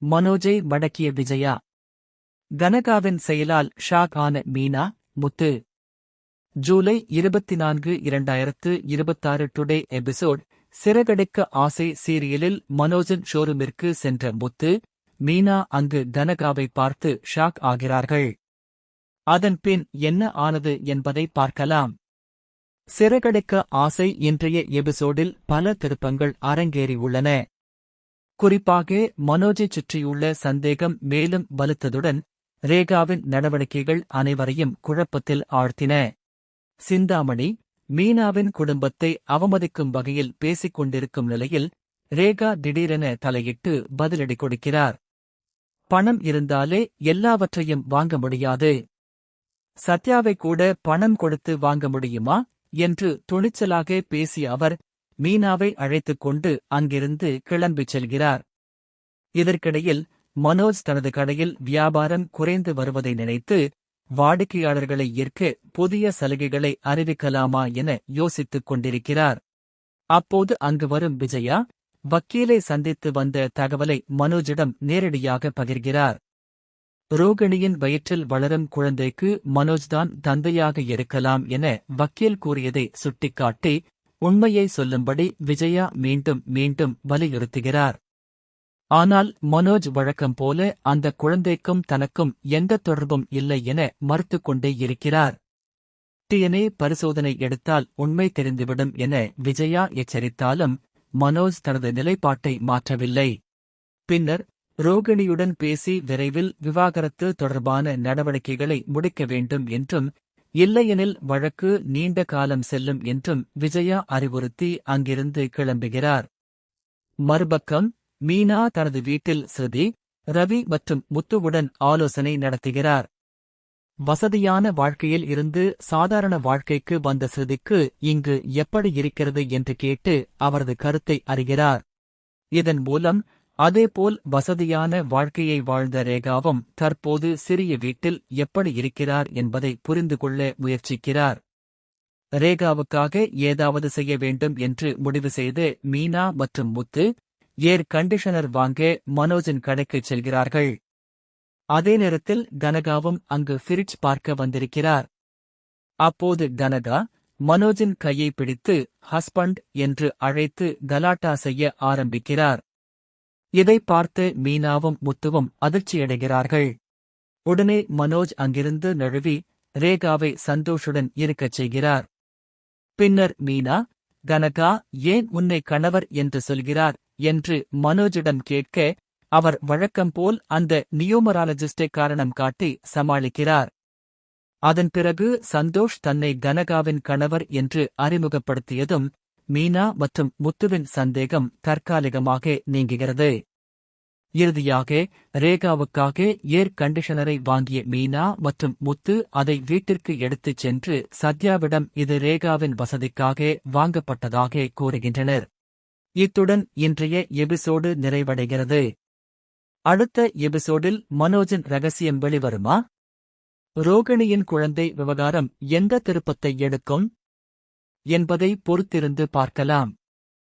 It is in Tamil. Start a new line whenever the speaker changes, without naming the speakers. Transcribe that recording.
மனோஜை மடக்கிய விஜயா. கனகாவின் செயலால் ஷாக் ஆன Meena, Muthu. July 24, 2026 today episode. சிறகடிக்க ஆசை சீரியலில் மனோஜின் ஷோரூமிற்கு சென்ற முத்து, மீனா அங்கு கனகாவை பார்த்து ஷாக் ஆகிறார்கள். அதன் பின் என்ன ஆனது என்பதை பார்க்கலாம். சிறகடிக்க ஆசை இன்றைய எபிசோடில் பல திருப்பங்கள் அரங்கேறியுள்ளன. குறிப்பாக மனோஜைச் சுற்றியுள்ள சந்தேகம் மேலும் வலுத்ததுடன் ரேகாவின் நடவடிக்கைகள் அனைவரையும் குழப்பத்தில் ஆழ்த்தின. சிந்தாமணி, மீனாவின் குடும்பத்தை அவமதிக்கும் வகையில் பேசிக் கொண்டிருக்கும் நிலையில் ரேகா திடீரென தலையிட்டு பதிலடி கொடுக்கிறார். பணம் இருந்தாலே எல்லாவற்றையும் வாங்க முடியாது. சத்யாவை கூட பணம் கொடுத்து வாங்க முடியுமா என்று துணிச்சலாக பேசிய அவர் மீனாவை அழைத்துக் கொண்டு அங்கிருந்து கிளம்பிச் செல்கிறார். இதற்கிடையில் மனோஜ் தனது கடையில் வியாபாரம் குறைந்து வருவதை நினைத்து வாடிக்கையாளர்களை ஈர்க்க புதிய சலுகைகளை அறிவிக்கலாமா என யோசித்துக் கொண்டிருக்கிறார். அப்போது அங்கு வரும் விஜயா, வக்கீலை சந்தித்து வந்த தகவலை மனோஜிடம் நேரடியாக பகிர்கிறார். ரோகிணியின் வயிற்றில் வளரும் குழந்தைக்கு மனோஜ்தான் தந்தையாக இருக்கலாம் என வக்கீல் கூறியதை சுட்டிக்காட்டி உண்மையை சொல்லும்படி விஜயா மீண்டும் மீண்டும் வலியுறுத்துகிறார். ஆனால் மனோஜ் வழக்கம் போல அந்த குழந்தைக்கும் தனக்கும் எந்த தொடர்பும் இல்லை என மறுத்துக் கொண்டே இருக்கிறார். டிஎன்ஏ பரிசோதனை எடுத்தால் உண்மை தெரிந்துவிடும் என விஜயா எச்சரித்தாலும் மனோஜ் தனது நிலைப்பாட்டை மாற்றவில்லை. பின்னர் ரோகிணியுடன் பேசி விரைவில் விவாகரத்து தொடர்பான நடவடிக்கைகளை முடிக்க வேண்டும் என்றும் இல்லையெனில் வழக்கு நீண்ட காலம் செல்லும் என்றும் விஜயா அறிவுறுத்தி அங்கிருந்து கிளம்புகிறார். மறுபக்கம் மீனா தனது வீட்டில் ஸ்ருதி, ரவி மற்றும் முத்துவுடன் ஆலோசனை நடத்துகிறார். வசதியான வாழ்க்கையில் இருந்து சாதாரண வாழ்க்கைக்கு வந்த ஸ்ருதிக்கு இங்கு எப்படி இருக்கிறது என்று கேட்டு அவரது கருத்தை அறிகிறார். இதன் மூலம் அதேபோல் வசதியான வாழ்க்கையை வாழ்ந்த ரேகாவும் தற்போது சிறிய வீட்டில் எப்படி இருக்கிறார் என்பதை புரிந்து கொள்ள முயற்சிக்கிறார். ரேகாவுக்காக ஏதாவது செய்ய வேண்டும் என்று முடிவு செய்து மீனா மற்றும் முத்து ஏர் கண்டிஷனர் வாங்க மனோஜின் கடைக்குச் செல்கிறார்கள். அதே நேரத்தில் கனகாவும் அங்கு ஃபிரிட்ஜ் பார்க்க வந்திருக்கிறார். அப்போது கனகா மனோஜின் கையை பிடித்து ஹஸ்பண்ட் என்று அழைத்து கலாட்டா செய்ய ஆரம்பிக்கிறார். இதை பார்த்து மீனாவும் முத்துவும் அதிர்ச்சியடைகிறார்கள். உடனே மனோஜ் அங்கிருந்து நழுவி ரேகாவை சந்தோஷுடன் இருக்கச் செய்கிறார். பின்னர் மீனா, கனகா ஏன் உன்னை கணவர் என்று சொல்கிறார் என்று மனோஜிடம் கேட்க அவர் வழக்கம்போல் அந்த நியூமராலஜிஸ்டை காரணம் காட்டி சமாளிக்கிறார். அதன் பிறகு சந்தோஷ் தன்னை கனகாவின் கணவர் என்று அறிமுகப்படுத்தியதும் மீனா மற்றும் முத்துவின் சந்தேகம் தற்காலிகமாக நீங்குகிறது. இறுதியாக ரேகாவுக்காக ஏர் கண்டிஷனரை வாங்கிய மீனா மற்றும் முத்து அதை வீட்டிற்கு எடுத்துச் சென்று சத்யாவிடம் இது ரேகாவின் வசதிக்காக வாங்கப்பட்டதாக கூறுகின்றனர். இத்துடன் இன்றைய எபிசோடு நிறைவடைகிறது. அடுத்த எபிசோடில் மனோஜின் ரகசியம் வெளிவருமா? ரோகிணியின் குழந்தை விவகாரம் எந்த திருப்பத்தை எடுக்கும் என்பதை பொறுத்திருந்து பார்க்கலாம்.